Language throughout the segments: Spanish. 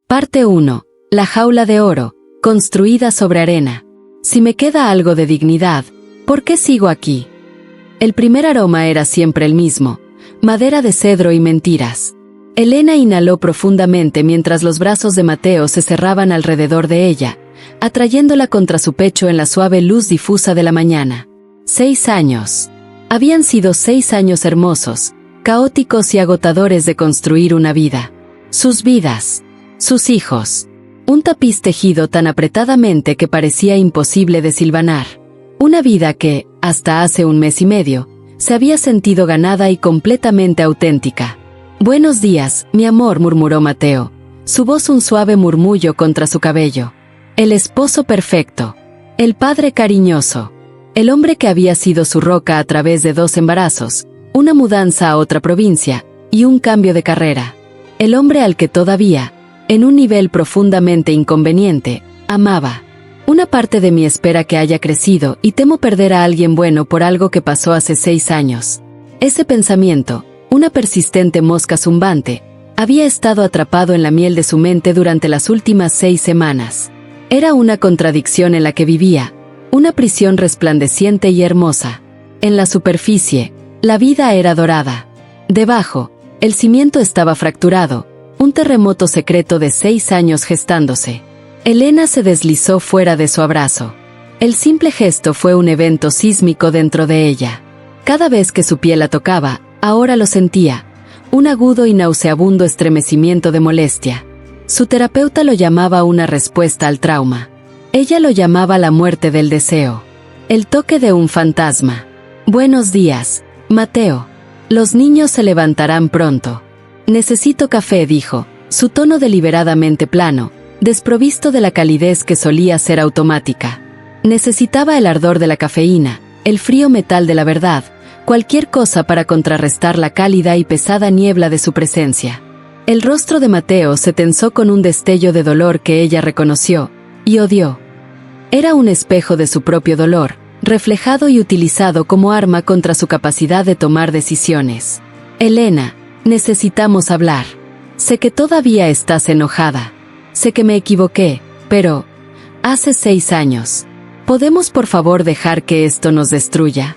Parte 1. La jaula de oro, construida sobre arena. Si me queda algo de dignidad, ¿por qué sigo aquí? El primer aroma era siempre el mismo, madera de cedro y mentiras. Elena inhaló profundamente mientras los brazos de Mateo se cerraban alrededor de ella, atrayéndola contra su pecho en la suave luz difusa de la mañana. 6 años. Habían sido 6 años hermosos, caóticos y agotadores de construir una vida. Sus vidas. Sus hijos. Un tapiz tejido tan apretadamente que parecía imposible de silvanar. Una vida que, hasta hace un mes y medio, se había sentido ganada y completamente auténtica. «Buenos días, mi amor», murmuró Mateo, su voz un suave murmullo contra su cabello. El esposo perfecto. El padre cariñoso. El hombre que había sido su roca a través de 2 embarazos, una mudanza a otra provincia y un cambio de carrera. El hombre al que todavía, en un nivel profundamente inconveniente, amaba. Una parte de mí espera que haya crecido y temo perder a alguien bueno por algo que pasó hace 6 años. Ese pensamiento, una persistente mosca zumbante, había estado atrapado en la miel de su mente durante las últimas 6 semanas. Era una contradicción en la que vivía, una prisión resplandeciente y hermosa. En la superficie, la vida era dorada. Debajo, el cimiento estaba fracturado, un terremoto secreto de 6 años gestándose. Elena se deslizó fuera de su abrazo. El simple gesto fue un evento sísmico dentro de ella. Cada vez que su piel la tocaba, ahora lo sentía, un agudo y nauseabundo estremecimiento de molestia. Su terapeuta lo llamaba una respuesta al trauma. Ella lo llamaba la muerte del deseo. El toque de un fantasma. «Buenos días, Mateo. Los niños se levantarán pronto». «Necesito café», dijo, su tono deliberadamente plano, desprovisto de la calidez que solía ser automática. Necesitaba el ardor de la cafeína, el frío metal de la verdad, cualquier cosa para contrarrestar la cálida y pesada niebla de su presencia. El rostro de Mateo se tensó con un destello de dolor que ella reconoció y odió. Era un espejo de su propio dolor, reflejado y utilizado como arma contra su capacidad de tomar decisiones. «Elena, necesitamos hablar. Sé que todavía estás enojada. Sé que me equivoqué, pero... hace 6 años. ¿Podemos por favor dejar que esto nos destruya?»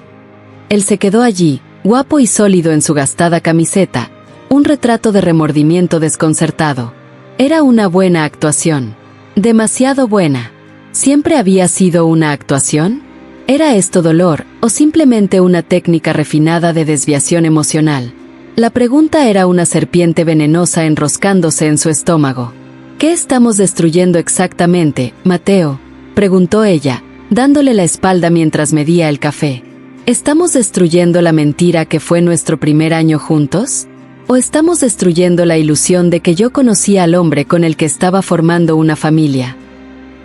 Él se quedó allí, guapo y sólido en su gastada camiseta, un retrato de remordimiento desconcertado. Era una buena actuación. Demasiado buena. ¿Siempre había sido una actuación? ¿Era esto dolor, o simplemente una técnica refinada de desviación emocional? La pregunta era una serpiente venenosa enroscándose en su estómago. «¿Qué estamos destruyendo exactamente, Mateo?», preguntó ella, dándole la espalda mientras medía el café. ¿Estamos destruyendo la mentira que fue nuestro primer año juntos? ¿O estamos destruyendo la ilusión de que yo conocía al hombre con el que estaba formando una familia?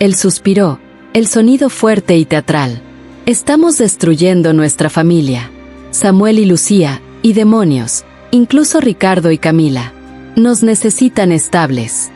Él suspiró, el sonido fuerte y teatral. «Estamos destruyendo nuestra familia. Samuel y Lucía, y demonios, incluso Ricardo y Camila. Nos necesitan estables».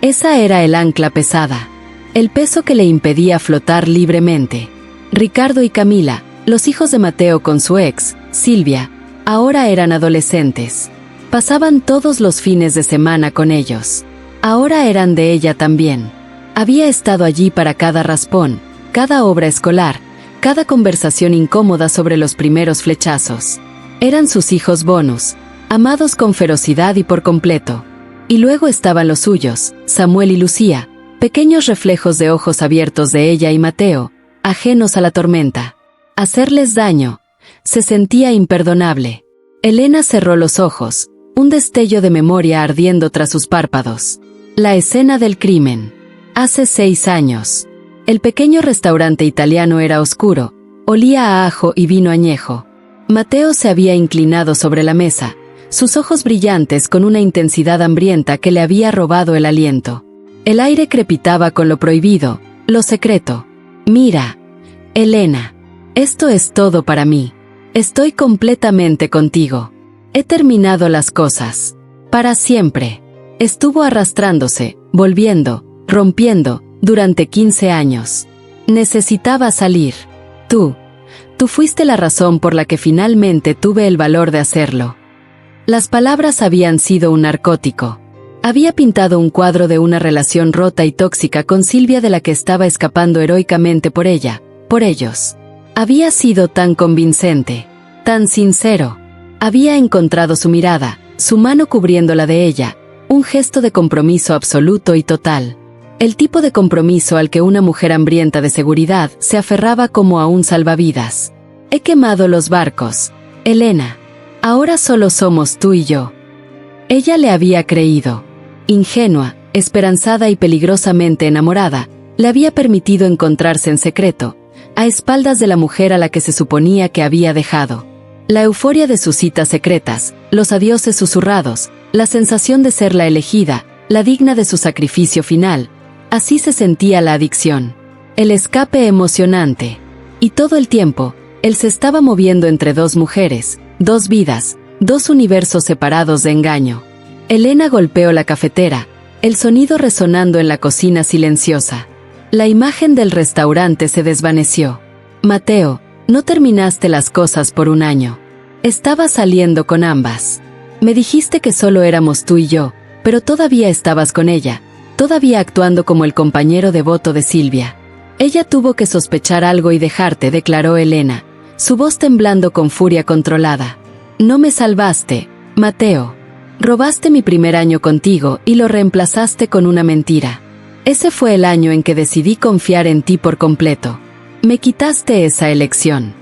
Esa era el ancla pesada, el peso que le impedía flotar libremente. Ricardo y Camila, los hijos de Mateo con su ex, Silvia, ahora eran adolescentes. Pasaban todos los fines de semana con ellos. Ahora eran de ella también. Había estado allí para cada raspón, cada obra escolar, cada conversación incómoda sobre los primeros flechazos. Eran sus hijos bonus, amados con ferocidad y por completo. Y luego estaban los suyos, Samuel y Lucía, pequeños reflejos de ojos abiertos de ella y Mateo, ajenos a la tormenta. Hacerles daño, se sentía imperdonable. Elena cerró los ojos, un destello de memoria ardiendo tras sus párpados. La escena del crimen. Hace 6 años. El pequeño restaurante italiano era oscuro, olía a ajo y vino añejo. Mateo se había inclinado sobre la mesa, sus ojos brillantes con una intensidad hambrienta que le había robado el aliento. El aire crepitaba con lo prohibido, lo secreto. «Mira, Elena, esto es todo para mí. Estoy completamente contigo. He terminado las cosas. Para siempre». Estuvo arrastrándose, volviendo, rompiendo, durante 15 años. Necesitaba salir. Tú fuiste la razón por la que finalmente tuve el valor de hacerlo. Las palabras habían sido un narcótico. Había pintado un cuadro de una relación rota y tóxica con Silvia de la que estaba escapando heroicamente por ella, por ellos. Había sido tan convincente, tan sincero. Había encontrado su mirada, su mano cubriéndola de ella, un gesto de compromiso absoluto y total. El tipo de compromiso al que una mujer hambrienta de seguridad se aferraba como a un salvavidas. He quemado los barcos, Elena. Ahora solo somos tú y yo. Ella le había creído. Ingenua, esperanzada y peligrosamente enamorada, le había permitido encontrarse en secreto, a espaldas de la mujer a la que se suponía que había dejado. La euforia de sus citas secretas, los adioses susurrados, la sensación de ser la elegida, la digna de su sacrificio final, así se sentía la adicción. El escape emocionante. Y todo el tiempo, él se estaba moviendo entre dos mujeres, dos vidas, dos universos separados de engaño. Elena golpeó la cafetera, el sonido resonando en la cocina silenciosa. La imagen del restaurante se desvaneció. Mateo, no terminaste las cosas por un año. Estaba saliendo con ambas. Me dijiste que solo éramos tú y yo, pero todavía estabas con ella, todavía actuando como el compañero devoto de Silvia. Ella tuvo que sospechar algo y dejarte, declaró Elena, su voz temblando con furia controlada. No me salvaste, Mateo. Robaste mi primer año contigo y lo reemplazaste con una mentira. Ese fue el año en que decidí confiar en ti por completo. Me quitaste esa elección.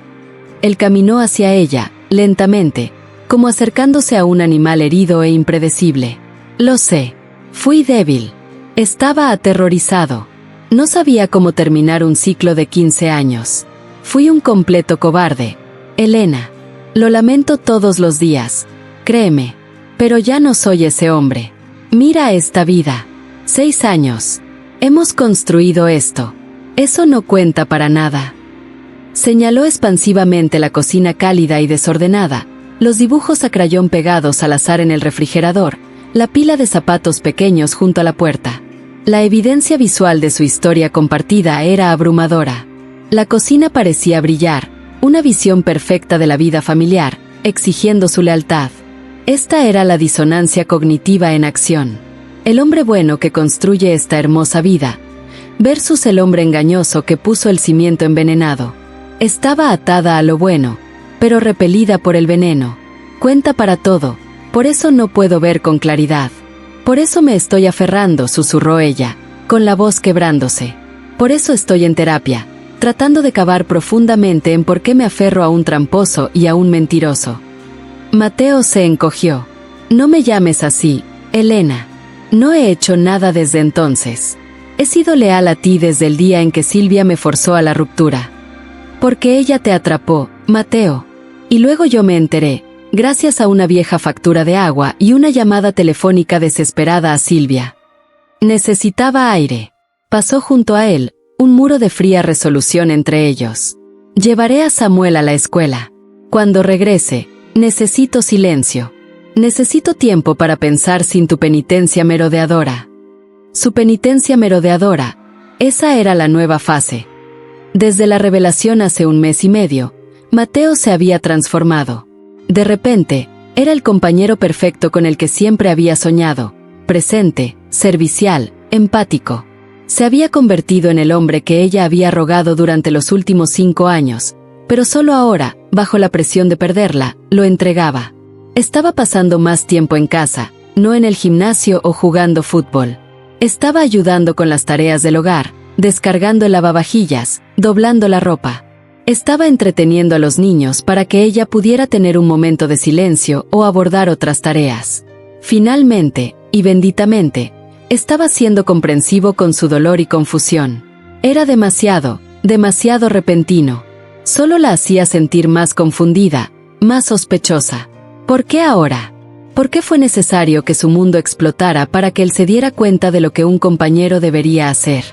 Él caminó hacia ella, lentamente, como acercándose a un animal herido e impredecible. Lo sé. Fui débil. Estaba aterrorizado. No sabía cómo terminar un ciclo de 15 años. Fui un completo cobarde. Elena. Lo lamento todos los días. Créeme. Pero ya no soy ese hombre. Mira esta vida. 6 años. Hemos construido esto. Eso no cuenta para nada. Señaló expansivamente la cocina cálida y desordenada, los dibujos a crayón pegados al azar en el refrigerador, la pila de zapatos pequeños junto a la puerta. La evidencia visual de su historia compartida era abrumadora. La cocina parecía brillar, una visión perfecta de la vida familiar, exigiendo su lealtad. Esta era la disonancia cognitiva en acción. El hombre bueno que construye esta hermosa vida, versus el hombre engañoso que puso el cimiento envenenado. Estaba atada a lo bueno, pero repelida por el veneno. Cuenta para todo, por eso no puedo ver con claridad. Por eso me estoy aferrando, susurró ella, con la voz quebrándose. Por eso estoy en terapia, tratando de cavar profundamente en por qué me aferro a un tramposo y a un mentiroso. Mateo se encogió. No me llames así, Elena. No he hecho nada desde entonces. He sido leal a ti desde el día en que Silvia me forzó a la ruptura. Porque ella te atrapó, Mateo. Y luego yo me enteré, gracias a una vieja factura de agua y una llamada telefónica desesperada a Silvia. Necesitaba aire. Pasó junto a él, un muro de fría resolución entre ellos. Llevaré a Samuel a la escuela. Cuando regrese, necesito silencio. Necesito tiempo para pensar sin tu penitencia merodeadora. Su penitencia merodeadora, esa era la nueva fase. Desde la revelación hace 1 mes y medio, Mateo se había transformado. De repente, era el compañero perfecto con el que siempre había soñado, presente, servicial, empático. Se había convertido en el hombre que ella había rogado durante los últimos 5 años, pero solo ahora, bajo la presión de perderla, lo entregaba. Estaba pasando más tiempo en casa, no en el gimnasio o jugando fútbol. Estaba ayudando con las tareas del hogar, descargando el lavavajillas, doblando la ropa. Estaba entreteniendo a los niños para que ella pudiera tener un momento de silencio o abordar otras tareas. Finalmente, y benditamente, estaba siendo comprensivo con su dolor y confusión. Era demasiado repentino. Solo la hacía sentir más confundida, más sospechosa. ¿Por qué ahora? ¿Por qué fue necesario que su mundo explotara para que él se diera cuenta de lo que un compañero debería hacer?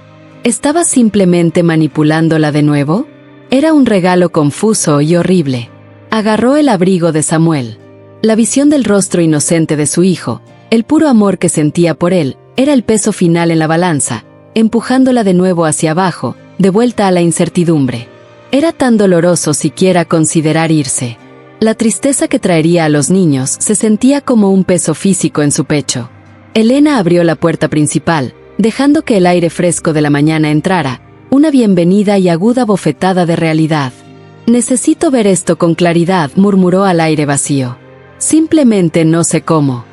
¿Estaba simplemente manipulándola de nuevo? Era un regalo confuso y horrible. Agarró el abrigo de Samuel. La visión del rostro inocente de su hijo, el puro amor que sentía por él, era el peso final en la balanza, empujándola de nuevo hacia abajo, de vuelta a la incertidumbre. Era tan doloroso siquiera considerar irse. La tristeza que traería a los niños se sentía como un peso físico en su pecho. Elena abrió la puerta principal, dejando que el aire fresco de la mañana entrara, una bienvenida y aguda bofetada de realidad. «Necesito ver esto con claridad», murmuró al aire vacío. «Simplemente no sé cómo».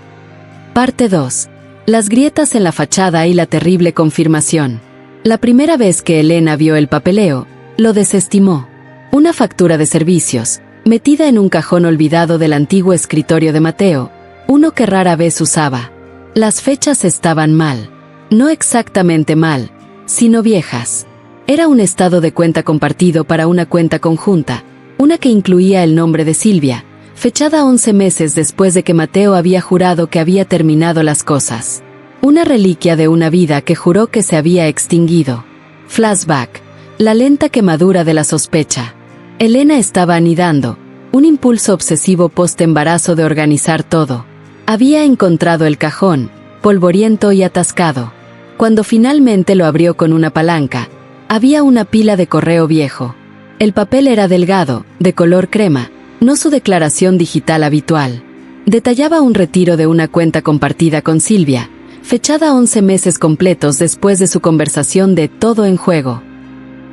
Parte 2. Las grietas en la fachada y la terrible confirmación. La primera vez que Elena vio el papeleo, lo desestimó. Una factura de servicios, metida en un cajón olvidado del antiguo escritorio de Mateo, uno que rara vez usaba. Las fechas estaban mal. No exactamente mal, sino viejas. Era un estado de cuenta compartido para una cuenta conjunta, una que incluía el nombre de Silvia, fechada 11 meses después de que Mateo había jurado que había terminado las cosas. Una reliquia de una vida que juró que se había extinguido. Flashback, la lenta quemadura de la sospecha. Elena estaba anidando, un impulso obsesivo post-embarazo de organizar todo. Había encontrado el cajón, polvoriento y atascado. Cuando finalmente lo abrió con una palanca, había una pila de correo viejo. El papel era delgado, de color crema, no su declaración digital habitual. Detallaba un retiro de una cuenta compartida con Silvia, fechada 11 meses completos después de su conversación de Todo en Juego.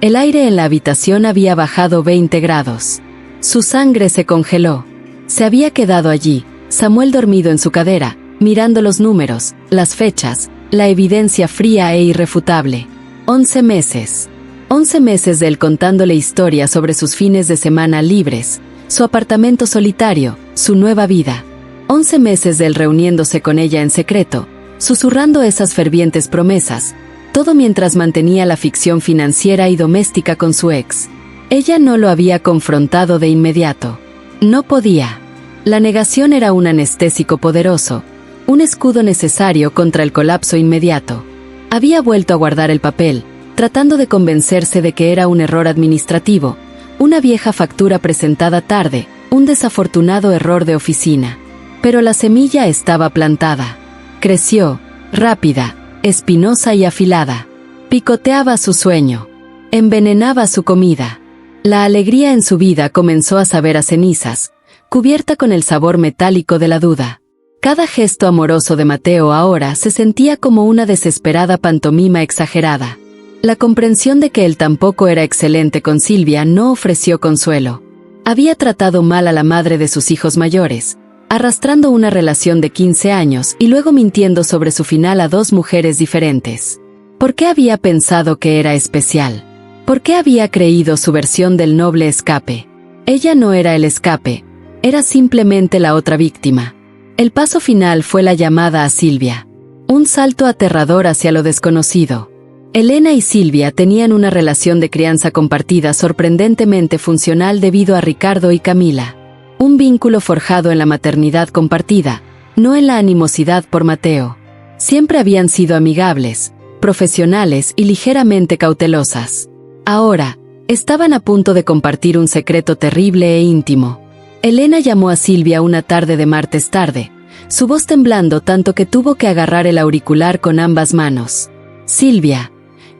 El aire en la habitación había bajado 20 grados. Su sangre se congeló. Se había quedado allí, Samuel dormido en su cadera, mirando los números, las fechas, la evidencia fría e irrefutable. 11 meses. 11 meses de él contándole historias sobre sus fines de semana libres, su apartamento solitario, su nueva vida. 11 meses de él reuniéndose con ella en secreto, susurrando esas fervientes promesas, todo mientras mantenía la ficción financiera y doméstica con su ex. Ella no lo había confrontado de inmediato. No podía. La negación era un anestésico poderoso, un escudo necesario contra el colapso inmediato. Había vuelto a guardar el papel, tratando de convencerse de que era un error administrativo, una vieja factura presentada tarde, un desafortunado error de oficina. Pero la semilla estaba plantada. Creció, rápida, espinosa y afilada. Picoteaba su sueño. Envenenaba su comida. La alegría en su vida comenzó a saber a cenizas, cubierta con el sabor metálico de la duda. Cada gesto amoroso de Mateo ahora se sentía como una desesperada pantomima exagerada. La comprensión de que él tampoco era excelente con Silvia no ofreció consuelo. Había tratado mal a la madre de sus hijos mayores, arrastrando una relación de 15 años y luego mintiendo sobre su final a 2 mujeres diferentes. ¿Por qué había pensado que era especial? ¿Por qué había creído su versión del noble escape? Ella no era el escape, era simplemente la otra víctima. El paso final fue la llamada a Silvia. Un salto aterrador hacia lo desconocido. Elena y Silvia tenían una relación de crianza compartida sorprendentemente funcional debido a Ricardo y Camila. Un vínculo forjado en la maternidad compartida, no en la animosidad por Mateo. Siempre habían sido amigables, profesionales y ligeramente cautelosas. Ahora, estaban a punto de compartir un secreto terrible e íntimo. Elena llamó a Silvia una tarde de martes tarde, su voz temblando tanto que tuvo que agarrar el auricular con ambas manos. «Silvia,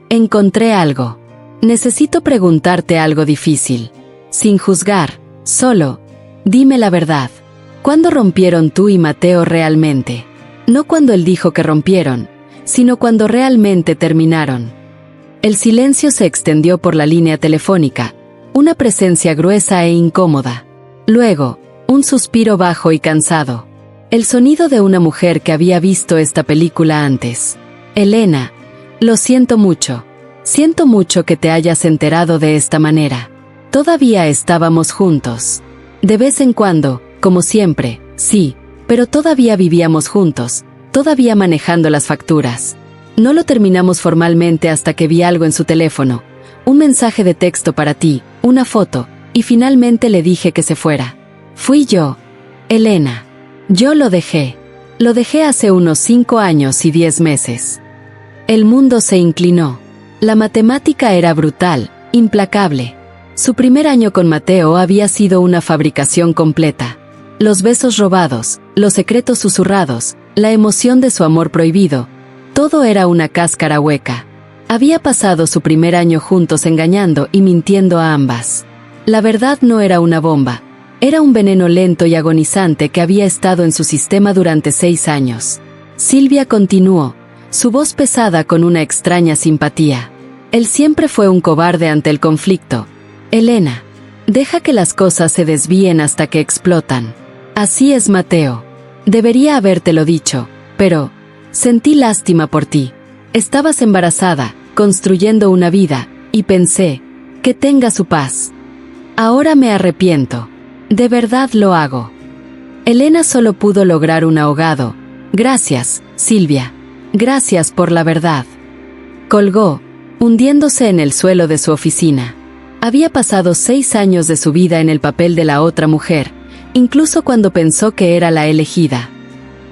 encontré algo. Necesito preguntarte algo difícil. Sin juzgar, solo, dime la verdad. ¿Cuándo rompieron tú y Mateo realmente? No cuando él dijo que rompieron, sino cuando realmente terminaron». El silencio se extendió por la línea telefónica, una presencia gruesa e incómoda. Luego, un suspiro bajo y cansado. El sonido de una mujer que había visto esta película antes. «Elena, lo siento mucho. Siento mucho que te hayas enterado de esta manera. Todavía estábamos juntos. De vez en cuando, como siempre, sí, pero todavía vivíamos juntos, todavía manejando las facturas. No lo terminamos formalmente hasta que vi algo en su teléfono, un mensaje de texto para ti, una foto, y finalmente le dije que se fuera. Fui yo, Elena. Yo lo dejé. Lo dejé hace unos 5 años y 10 meses. El mundo se inclinó. La matemática era brutal, implacable. Su primer año con Mateo había sido una fabricación completa. Los besos robados, los secretos susurrados, la emoción de su amor prohibido, todo era una cáscara hueca. Había pasado su primer año juntos engañando y mintiendo a ambas. La verdad no era una bomba, era un veneno lento y agonizante que había estado en su sistema durante 6 años. Silvia continuó, su voz pesada con una extraña simpatía. Él siempre fue un cobarde ante el conflicto. Elena, deja que las cosas se desvíen hasta que explotan. Así es, Mateo. Debería habértelo dicho, pero sentí lástima por ti. Estabas embarazada, construyendo una vida, y pensé, que tenga su paz. Ahora me arrepiento. De verdad lo hago. Elena solo pudo lograr un ahogado. Gracias, Silvia. Gracias por la verdad. Colgó, hundiéndose en el suelo de su oficina. Había pasado 6 años de su vida en el papel de la otra mujer, incluso cuando pensó que era la elegida.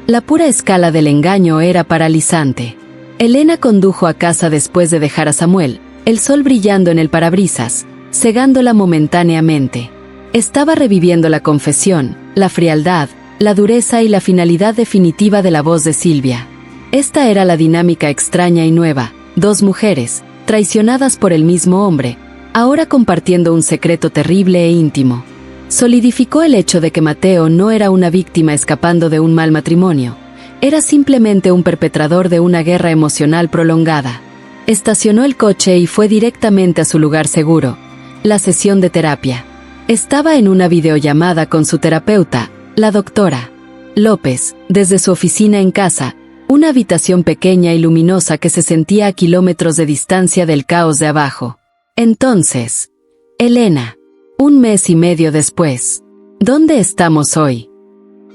La pura escala del engaño era paralizante. Elena condujo a casa después de dejar a Samuel, el sol brillando en el parabrisas, cegándola momentáneamente. Estaba reviviendo la confesión, la frialdad, la dureza y la finalidad definitiva de la voz de Silvia. Esta era la dinámica extraña y nueva, 2 mujeres, traicionadas por el mismo hombre, ahora compartiendo un secreto terrible e íntimo. Solidificó el hecho de que Mateo no era una víctima escapando de un mal matrimonio, era simplemente un perpetrador de una guerra emocional prolongada. Estacionó el coche y fue directamente a su lugar seguro, la sesión de terapia. Estaba en una videollamada con su terapeuta, la doctora López, desde su oficina en casa, una habitación pequeña y luminosa que se sentía a kilómetros de distancia del caos de abajo. Entonces, Elena, 1 mes y medio después, ¿dónde estamos hoy?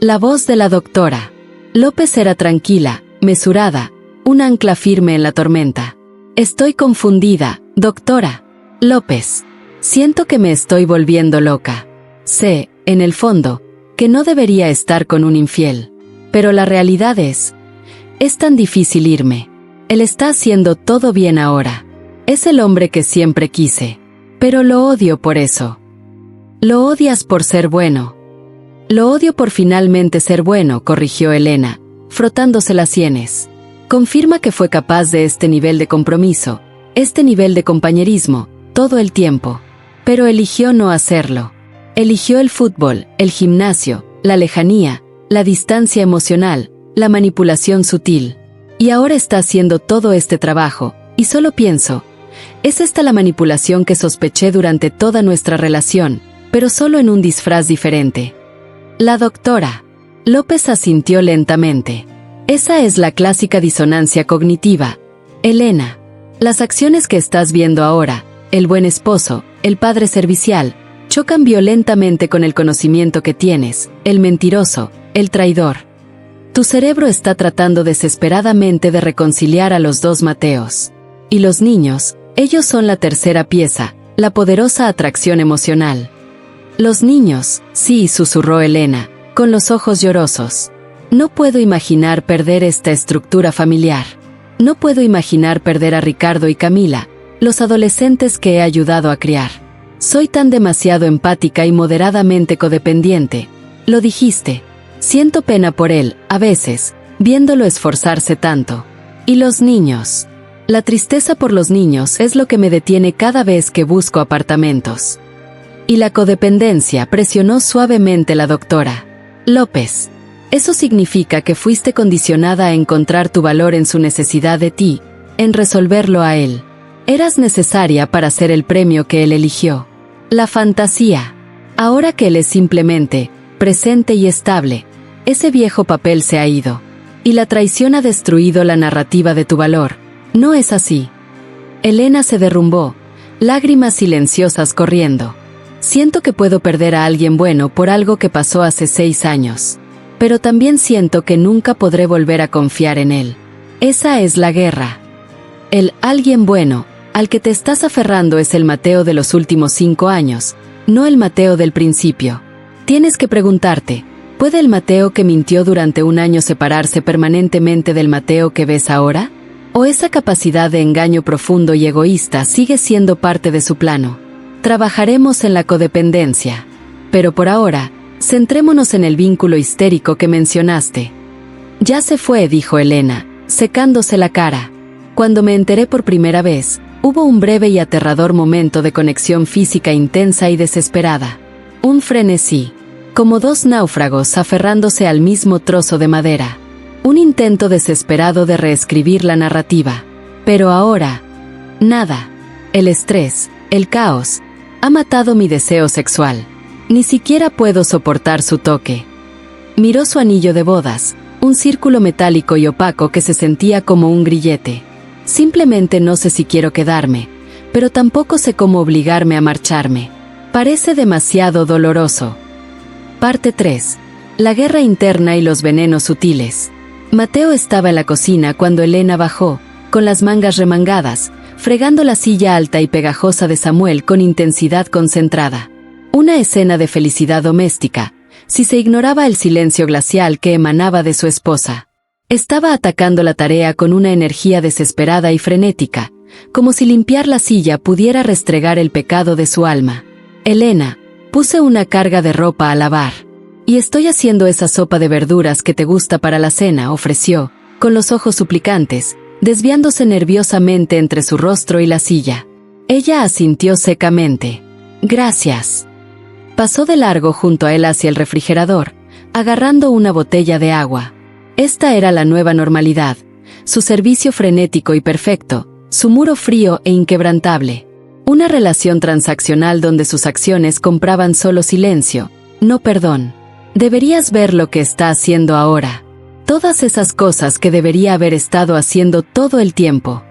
La voz de la doctora López era tranquila, mesurada, un ancla firme en la tormenta. Estoy confundida, doctora López. Siento que me estoy volviendo loca. Sé, en el fondo, que no debería estar con un infiel. Pero la realidad es tan difícil irme. Él está haciendo todo bien ahora. Es el hombre que siempre quise. Pero lo odio por eso. Lo odias por ser bueno. Lo odio por finalmente ser bueno, corrigió Elena, frotándose las sienes. Confirma que fue capaz de este nivel de compromiso, este nivel de compañerismo, todo el tiempo. Pero eligió no hacerlo. Eligió el fútbol, el gimnasio, la lejanía, la distancia emocional, la manipulación sutil. Y ahora está haciendo todo este trabajo, y solo pienso, ¿es esta la manipulación que sospeché durante toda nuestra relación, pero solo en un disfraz diferente? La doctora López asintió lentamente. Esa es la clásica disonancia cognitiva. Elena, las acciones que estás viendo ahora, el buen esposo, el padre servicial, chocan violentamente con el conocimiento que tienes, el mentiroso, el traidor. Tu cerebro está tratando desesperadamente de reconciliar a los 2 Mateos. Y los niños, ellos son la tercera pieza, la poderosa atracción emocional. Los niños, sí, susurró Elena, con los ojos llorosos. No puedo imaginar perder esta estructura familiar. No puedo imaginar perder a Ricardo y Camila, los adolescentes que he ayudado a criar. Soy tan demasiado empática y moderadamente codependiente. Lo dijiste. Siento pena por él, a veces, viéndolo esforzarse tanto. Y los niños. La tristeza por los niños es lo que me detiene cada vez que busco apartamentos. Y la codependencia, presionó suavemente la doctora López. Eso significa que fuiste condicionada a encontrar tu valor en su necesidad de ti, en resolverlo a él. Eras necesaria para ser el premio que él eligió. La fantasía. Ahora que él es simplemente presente y estable, ese viejo papel se ha ido. Y la traición ha destruido la narrativa de tu valor. No es así. Elena se derrumbó, lágrimas silenciosas corriendo. Siento que puedo perder a alguien bueno por algo que pasó hace 6 años. Pero también siento que nunca podré volver a confiar en él. Esa es la guerra. El alguien bueno, al que te estás aferrando es el Mateo de los últimos 5 años, no el Mateo del principio. Tienes que preguntarte, ¿puede el Mateo que mintió durante 1 año separarse permanentemente del Mateo que ves ahora? ¿O esa capacidad de engaño profundo y egoísta sigue siendo parte de su plano? Trabajaremos en la codependencia. Pero por ahora, centrémonos en el vínculo histérico que mencionaste. Ya se fue, dijo Elena, secándose la cara. Cuando me enteré por primera vez, hubo un breve y aterrador momento de conexión física intensa y desesperada. Un frenesí, como 2 náufragos aferrándose al mismo trozo de madera. Un intento desesperado de reescribir la narrativa. Pero ahora, nada. El estrés, el caos, ha matado mi deseo sexual. Ni siquiera puedo soportar su toque. Miró su anillo de bodas, un círculo metálico y opaco que se sentía como un grillete. Simplemente no sé si quiero quedarme, pero tampoco sé cómo obligarme a marcharme. Parece demasiado doloroso. Parte 3. La guerra interna y los venenos sutiles. Mateo estaba en la cocina cuando Elena bajó, con las mangas remangadas, fregando la silla alta y pegajosa de Samuel con intensidad concentrada. Una escena de felicidad doméstica, si se ignoraba el silencio glacial que emanaba de su esposa. Estaba atacando la tarea con una energía desesperada y frenética, como si limpiar la silla pudiera restregar el pecado de su alma. Elena, puse una carga de ropa a lavar. Y estoy haciendo esa sopa de verduras que te gusta para la cena, ofreció, con los ojos suplicantes, desviándose nerviosamente entre su rostro y la silla. Ella asintió secamente. Gracias. Pasó de largo junto a él hacia el refrigerador, agarrando una botella de agua. Esta era la nueva normalidad, su servicio frenético y perfecto, su muro frío e inquebrantable. Una relación transaccional donde sus acciones compraban solo silencio, no perdón. Deberías ver lo que está haciendo ahora. Todas esas cosas que debería haber estado haciendo todo el tiempo.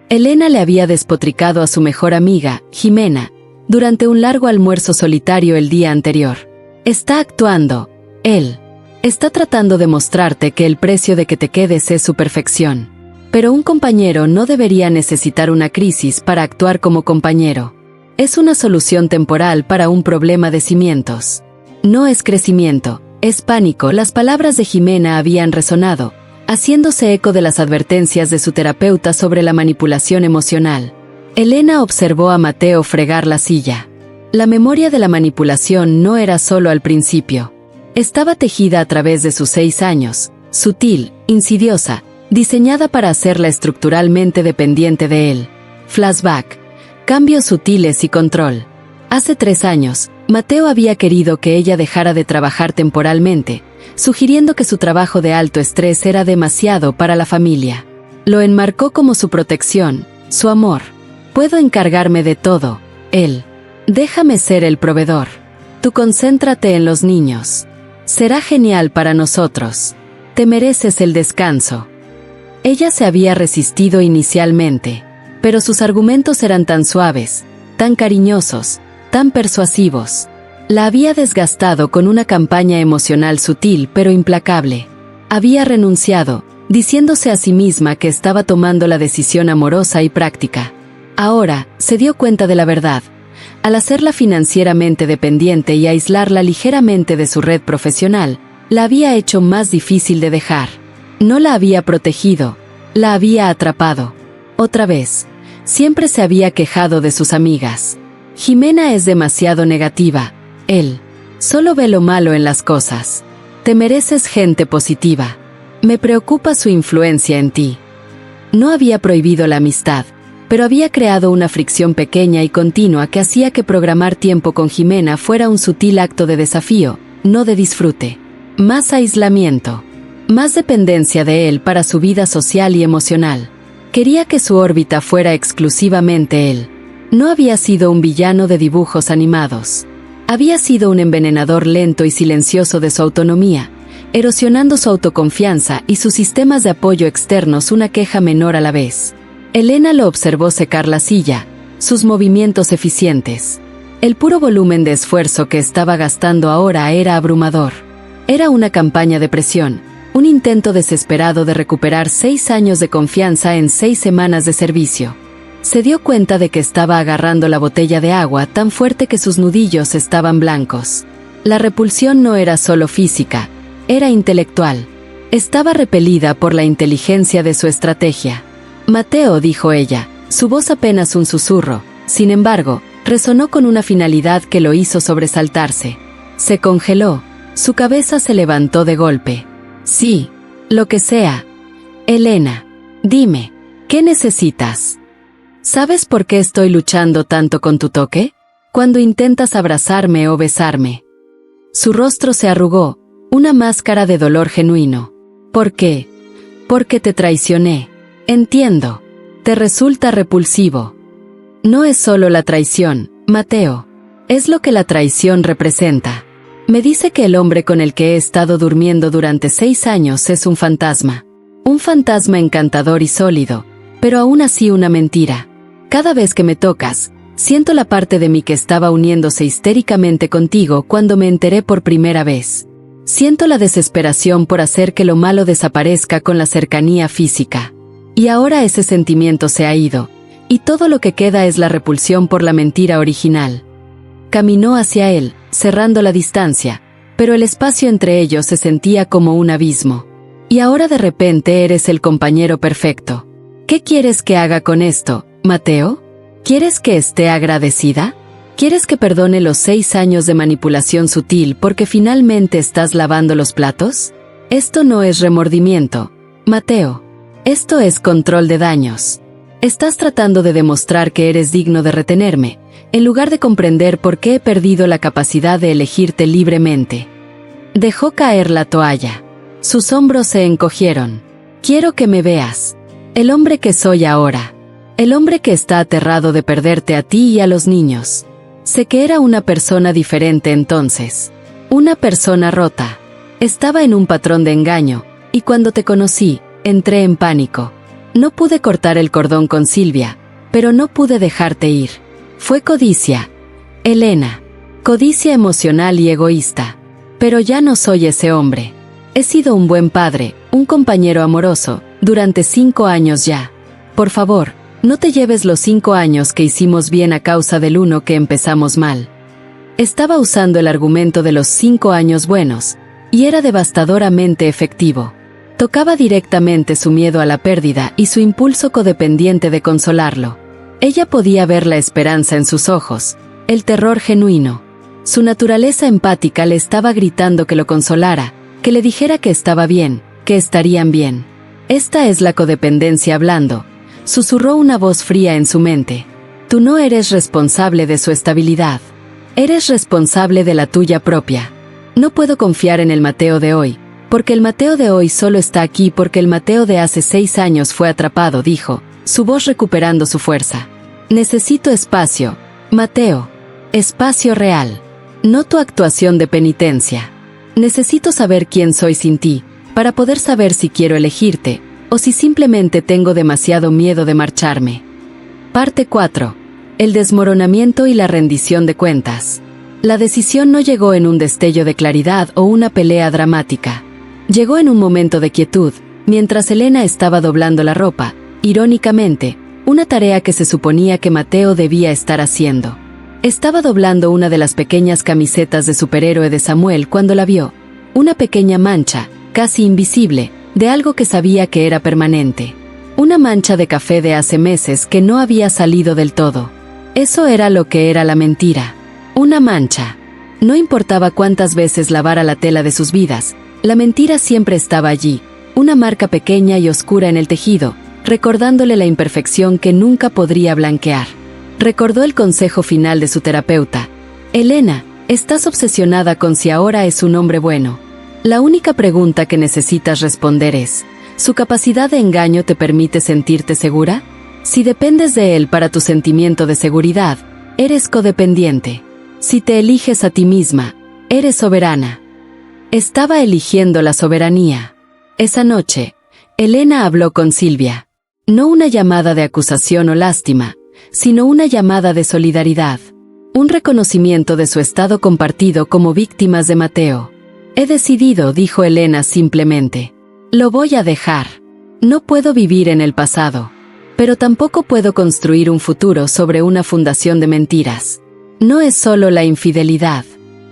Elena le había despotricado a su mejor amiga, Jimena, durante un largo almuerzo solitario el día anterior. Está actuando. Él está tratando de mostrarte que el precio de que te quedes es su perfección. Pero un compañero no debería necesitar una crisis para actuar como compañero. Es una solución temporal para un problema de cimientos. No es crecimiento, es pánico. Las palabras de Jimena habían resonado, haciéndose eco de las advertencias de su terapeuta sobre la manipulación emocional. Elena observó a Mateo fregar la silla. La memoria de la manipulación no era solo al principio. Estaba tejida a través de sus 6 años, sutil, insidiosa, diseñada para hacerla estructuralmente dependiente de él. Flashback. Cambios sutiles y control. Hace 3 años, Mateo había querido que ella dejara de trabajar temporalmente, sugiriendo que su trabajo de alto estrés era demasiado para la familia. Lo enmarcó como su protección, su amor. Puedo encargarme de todo, él. Déjame ser el proveedor. Tú concéntrate en los niños. Será genial para nosotros. Te mereces el descanso. Ella se había resistido inicialmente, pero sus argumentos eran tan suaves, tan cariñosos, tan persuasivos. La había desgastado con una campaña emocional sutil pero implacable. Había renunciado, diciéndose a sí misma que estaba tomando la decisión amorosa y práctica. Ahora, se dio cuenta de la verdad. Al hacerla financieramente dependiente y aislarla ligeramente de su red profesional, la había hecho más difícil de dejar. No la había protegido, la había atrapado. Otra vez, siempre se había quejado de sus amigas. Jimena es demasiado negativa, él. Solo ve lo malo en las cosas. Te mereces gente positiva. Me preocupa su influencia en ti. No había prohibido la amistad, pero había creado una fricción pequeña y continua que hacía que programar tiempo con Jimena fuera un sutil acto de desafío, no de disfrute. Más aislamiento. Más dependencia de él para su vida social y emocional. Quería que su órbita fuera exclusivamente él. No había sido un villano de dibujos animados. Había sido un envenenador lento y silencioso de su autonomía, erosionando su autoconfianza y sus sistemas de apoyo externos una queja menor a la vez. Elena lo observó secar la silla, sus movimientos eficientes. El puro volumen de esfuerzo que estaba gastando ahora era abrumador. Era una campaña de presión, un intento desesperado de recuperar 6 años de confianza en 6 semanas de servicio. Se dio cuenta de que estaba agarrando la botella de agua tan fuerte que sus nudillos estaban blancos. La repulsión no era solo física, era intelectual. Estaba repelida por la inteligencia de su estrategia. Mateo, dijo ella, su voz apenas un susurro, sin embargo, resonó con una finalidad que lo hizo sobresaltarse. Se congeló, su cabeza se levantó de golpe. Sí, lo que sea. Elena, dime, ¿qué necesitas? ¿Sabes por qué estoy luchando tanto con tu toque? Cuando intentas abrazarme o besarme. Su rostro se arrugó, una máscara de dolor genuino. ¿Por qué? Porque te traicioné. Entiendo. Te resulta repulsivo. No es solo la traición, Mateo. Es lo que la traición representa. Me dice que el hombre con el que he estado durmiendo durante 6 años es un fantasma. Un fantasma encantador y sólido, pero aún así una mentira. Cada vez que me tocas, siento la parte de mí que estaba uniéndose histéricamente contigo cuando me enteré por primera vez. Siento la desesperación por hacer que lo malo desaparezca con la cercanía física. Y ahora ese sentimiento se ha ido, y todo lo que queda es la repulsión por la mentira original. Caminó hacia él, cerrando la distancia, pero el espacio entre ellos se sentía como un abismo. Y ahora de repente eres el compañero perfecto. ¿Qué quieres que haga con esto, Mateo? ¿Quieres que esté agradecida? ¿Quieres que perdone los 6 años de manipulación sutil porque finalmente estás lavando los platos? Esto no es remordimiento, Mateo. Esto es control de daños. Estás tratando de demostrar que eres digno de retenerme, en lugar de comprender por qué he perdido la capacidad de elegirte libremente. Dejó caer la toalla. Sus hombros se encogieron. Quiero que me veas. El hombre que soy ahora. El hombre que está aterrado de perderte a ti y a los niños. Sé que era una persona diferente entonces. Una persona rota. Estaba en un patrón de engaño, y cuando te conocí, entré en pánico. No pude cortar el cordón con Silvia, pero no pude dejarte ir. Fue codicia, Elena. Codicia emocional y egoísta. Pero ya no soy ese hombre. He sido un buen padre, un compañero amoroso, durante 5 años ya. Por favor, no te lleves los 5 años que hicimos bien a causa del 1 que empezamos mal. Estaba usando el argumento de los 5 años buenos, y era devastadoramente efectivo. Tocaba directamente su miedo a la pérdida y su impulso codependiente de consolarlo. Ella podía ver la esperanza en sus ojos, el terror genuino. Su naturaleza empática le estaba gritando que lo consolara, que le dijera que estaba bien, que estarían bien. Esta es la codependencia hablando, susurró una voz fría en su mente. Tú no eres responsable de su estabilidad. Eres responsable de la tuya propia. No puedo confiar en el Mateo de hoy. Porque el Mateo de hoy solo está aquí porque el Mateo de hace 6 años fue atrapado, dijo, su voz recuperando su fuerza. Necesito espacio, Mateo. Espacio real. No tu actuación de penitencia. Necesito saber quién soy sin ti, para poder saber si quiero elegirte, o si simplemente tengo demasiado miedo de marcharme. Parte 4. El desmoronamiento y la rendición de cuentas. La decisión no llegó en un destello de claridad o una pelea dramática. Llegó en un momento de quietud, mientras Elena estaba doblando la ropa, irónicamente, una tarea que se suponía que Mateo debía estar haciendo. Estaba doblando una de las pequeñas camisetas de superhéroe de Samuel cuando la vio. Una pequeña mancha, casi invisible, de algo que sabía que era permanente. Una mancha de café de hace meses que no había salido del todo. Eso era lo que era la mentira. Una mancha. No importaba cuántas veces lavara la tela de sus vidas, la mentira siempre estaba allí, una marca pequeña y oscura en el tejido, recordándole la imperfección que nunca podría blanquear. Recordó el consejo final de su terapeuta. Elena, estás obsesionada con si ahora es un hombre bueno. La única pregunta que necesitas responder es, ¿su capacidad de engaño te permite sentirte segura? Si dependes de él para tu sentimiento de seguridad, eres codependiente. Si te eliges a ti misma, eres soberana. Estaba eligiendo la soberanía. Esa noche, Elena habló con Silvia. No una llamada de acusación o lástima, sino una llamada de solidaridad. Un reconocimiento de su estado compartido como víctimas de Mateo. He decidido, dijo Elena simplemente. Lo voy a dejar. No puedo vivir en el pasado. Pero tampoco puedo construir un futuro sobre una fundación de mentiras. No es solo la infidelidad.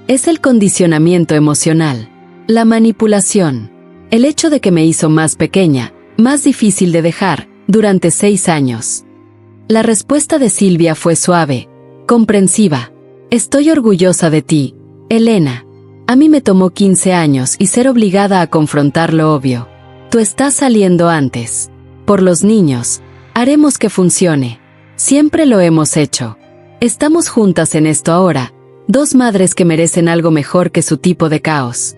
Es el condicionamiento emocional, la manipulación, el hecho de que me hizo más pequeña, más difícil de dejar, durante 6 años. La respuesta de Silvia fue suave, comprensiva. Estoy orgullosa de ti, Elena. A mí me tomó 15 años y ser obligada a confrontar lo obvio. Tú estás saliendo antes. Por los niños, haremos que funcione. Siempre lo hemos hecho. Estamos juntas en esto ahora. 2 madres que merecen algo mejor que su tipo de caos.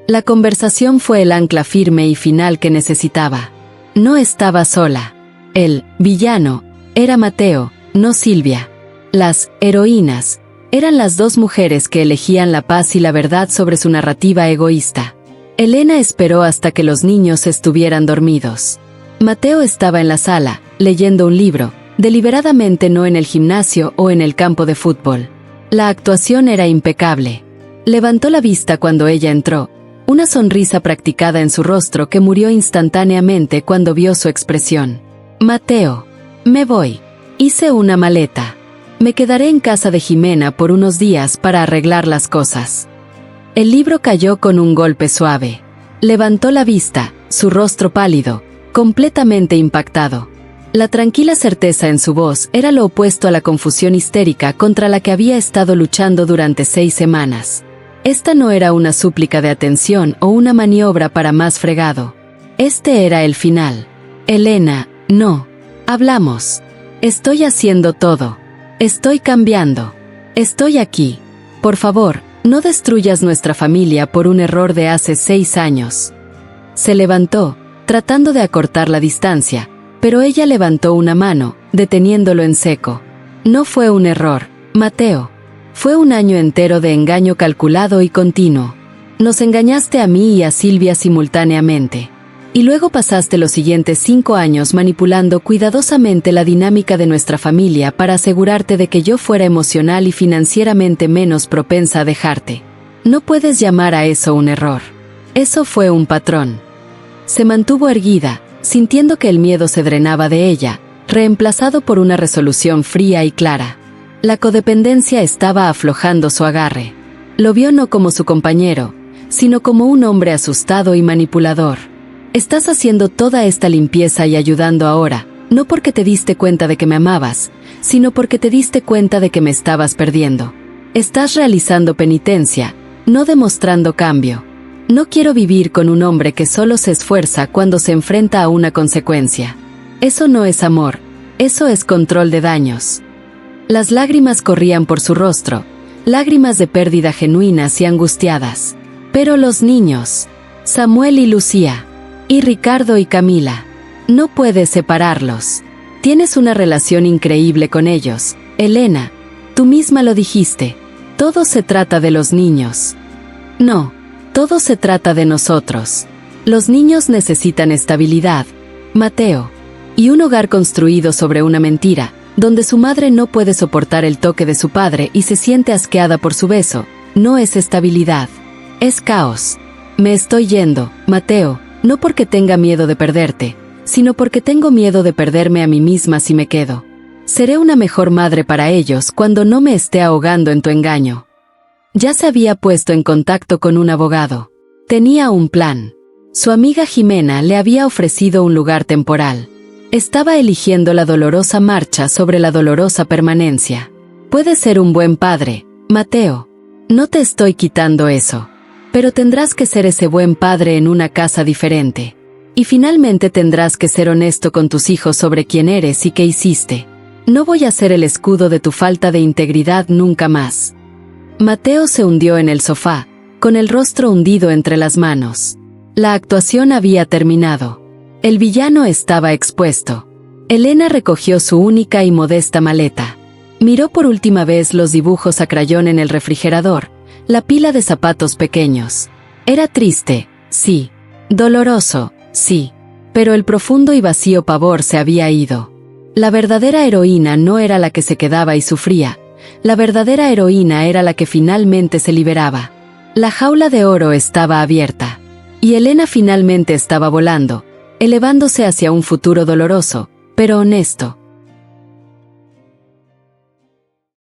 La conversación fue el ancla firme y final que necesitaba. No estaba sola. El villano era Mateo, no Silvia. Las heroínas eran las dos mujeres que elegían la paz y la verdad sobre su narrativa egoísta. Elena esperó hasta que los niños estuvieran dormidos. Mateo estaba en la sala, leyendo un libro, deliberadamente no en el gimnasio o en el campo de fútbol. La actuación era impecable. Levantó la vista cuando ella entró, una sonrisa practicada en su rostro que murió instantáneamente cuando vio su expresión. Mateo, me voy. Hice una maleta. Me quedaré en casa de Jimena por unos días para arreglar las cosas. El libro cayó con un golpe suave. Levantó la vista, su rostro pálido, completamente impactado. La tranquila certeza en su voz era lo opuesto a la confusión histérica contra la que había estado luchando durante 6 semanas. Esta no era una súplica de atención o una maniobra para más fregado. Este era el final. Elena, no. Hablamos. Estoy haciendo todo. Estoy cambiando. Estoy aquí. Por favor, no destruyas nuestra familia por un error de hace 6 años. Se levantó, tratando de acortar la distancia, pero ella levantó una mano, deteniéndolo en seco. No fue un error, Mateo. Fue un año entero de engaño calculado y continuo. Nos engañaste a mí y a Silvia simultáneamente. Y luego pasaste los siguientes 5 años manipulando cuidadosamente la dinámica de nuestra familia para asegurarte de que yo fuera emocional y financieramente menos propensa a dejarte. No puedes llamar a eso un error. Eso fue un patrón. Se mantuvo erguida, sintiendo que el miedo se drenaba de ella, reemplazado por una resolución fría y clara. La codependencia estaba aflojando su agarre. Lo vio no como su compañero, sino como un hombre asustado y manipulador. Estás haciendo toda esta limpieza y ayudando ahora, no porque te diste cuenta de que me amabas, sino porque te diste cuenta de que me estabas perdiendo. Estás realizando penitencia, no demostrando cambio. No quiero vivir con un hombre que solo se esfuerza cuando se enfrenta a una consecuencia. Eso no es amor, eso es control de daños. Las lágrimas corrían por su rostro, lágrimas de pérdida genuinas y angustiadas. Pero los niños, Samuel y Lucía, y Ricardo y Camila, no puedes separarlos. Tienes una relación increíble con ellos, Elena, tú misma lo dijiste. Todo se trata de los niños. No, todo se trata de nosotros. Los niños necesitan estabilidad, Mateo, y un hogar construido sobre una mentira, donde su madre no puede soportar el toque de su padre y se siente asqueada por su beso, no es estabilidad. Es caos. Me estoy yendo, Mateo, no porque tenga miedo de perderte, sino porque tengo miedo de perderme a mí misma si me quedo. Seré una mejor madre para ellos cuando no me esté ahogando en tu engaño. Ya se había puesto en contacto con un abogado. Tenía un plan. Su amiga Jimena le había ofrecido un lugar temporal. Estaba eligiendo la dolorosa marcha sobre la dolorosa permanencia. Puedes ser un buen padre, Mateo. No te estoy quitando eso. Pero tendrás que ser ese buen padre en una casa diferente. Y finalmente tendrás que ser honesto con tus hijos sobre quién eres y qué hiciste. No voy a ser el escudo de tu falta de integridad nunca más. Mateo se hundió en el sofá, con el rostro hundido entre las manos. La actuación había terminado. El villano estaba expuesto. Elena recogió su única y modesta maleta. Miró por última vez los dibujos a crayón en el refrigerador, la pila de zapatos pequeños. Era triste, sí. Doloroso, sí. Pero el profundo y vacío pavor se había ido. La verdadera heroína no era la que se quedaba y sufría. La verdadera heroína era la que finalmente se liberaba. La jaula de oro estaba abierta. Y Elena finalmente estaba volando, elevándose hacia un futuro doloroso, pero honesto.